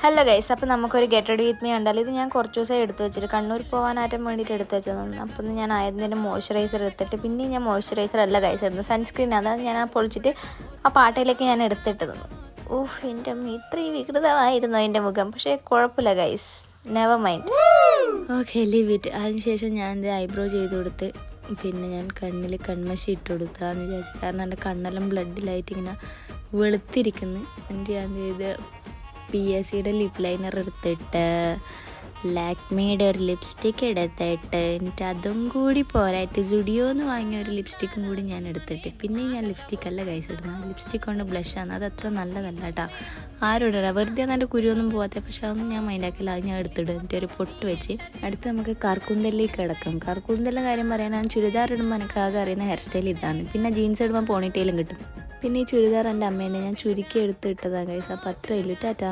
Hello guys, അപ്പോൾ നമുക്കൊരു get ready with me കണ്ടാൽ ഇത് ഞാൻ കുറച്ച് ദിവസമായി എടുത്ത് വെച്ചിട്ട് കണ്ണൂർ പോകാനായിട്ട് വേണ്ടിയിട്ട് എടുത്ത് വെച്ചതാണ്. അപ്പോൾ ഞാൻ ആയതിൻ്റെ മോയ്സ്ചറൈസർ എടുത്തിട്ട് പിന്നെ ഞാൻ മോയ്സ്ചറൈസർ അല്ല ഗൈസ് ഇടുന്നത്, സൺസ്ക്രീൻ. അതായത് ഞാൻ ആ പൊളിച്ചിട്ട് ആ പാട്ടയിലേക്ക് ഞാൻ എടുത്തിട്ട് തന്നു. എൻ്റെ ഇത്രയും വികൃതമായിരുന്നു എൻ്റെ മുഖം. പക്ഷേ കുഴപ്പമില്ല guys, never mind. Okay, leave it. അതിനുശേഷം ഞാൻ എൻ്റെ ഐബ്രോ ചെയ്ത് കൊടുത്ത് പിന്നെ ഞാൻ കണ്ണിൽ കൺമഷി ഇട്ട് കൊടുത്താന്ന് വിചാരിച്ചു. കാരണം എൻ്റെ കണ്ണെല്ലാം ബ്ലഡിലായിട്ട് ഇങ്ങനെ വെളുത്തിരിക്കുന്നു. എന്നിട്ട് ഞാൻ ചെയ്ത് PSCയുടെ ലിപ് ലൈനർ എടുത്തിട്ട് ലാക്മിയുടെ ഒരു ലിപ്സ്റ്റിക്ക് എടുത്തിട്ട് എന്നിട്ട് അതും കൂടി പോരായിട്ട് സ്റ്റുഡിയോന്ന് വാങ്ങിയ ഒരു ലിപ്സ്റ്റിക്കും കൂടി ഞാൻ എടുത്തിട്ട് പിന്നെ ഞാൻ ലിപ്സ്റ്റിക്കല്ല ഗൈസ് ഇടുന്നത്, ലിപ്സ്റ്റിക് കൊണ്ട് ബ്ലഷാണ്. അത് അത്ര നല്ലതല്ല കേട്ടോ. ആരും ഇടണ്ട, വെറുതെ എൻ്റെ കുരുവൊന്നും പോകാത്ത. പക്ഷെ അതൊന്നും ഞാൻ മൈൻഡാക്കില്ല, അത് ഞാൻ എടുത്തിടും. എന്നിട്ട് ഒരു പൊട്ട് വെച്ച് അടുത്ത് നമുക്ക് കാർക്കൂന്തലിലേക്ക് കിടക്കാം. കാർക്കൂന്തലിൻ്റെ കാര്യം പറയാൻ ഞാൻ ചുരിദാർ ഇടുമ്പോൾ എനിക്ക് ആകെ അറിയുന്ന ഹെയർ സ്റ്റൈൽ ഇതാണ്. പിന്നെ ജീൻസ് ഇടുമ്പോൾ പോണിറ്റെയിലും കിട്ടും. പിന്നെ ഈ ചുരിദാർ എൻ്റെ അമ്മേനെ ഞാൻ ചുരുക്കി എടുത്തിട്ടതാണ് ഗൈസ്. അപ്പോൾ അത്രയേ ഉള്ളൂ. ടാറ്റാ.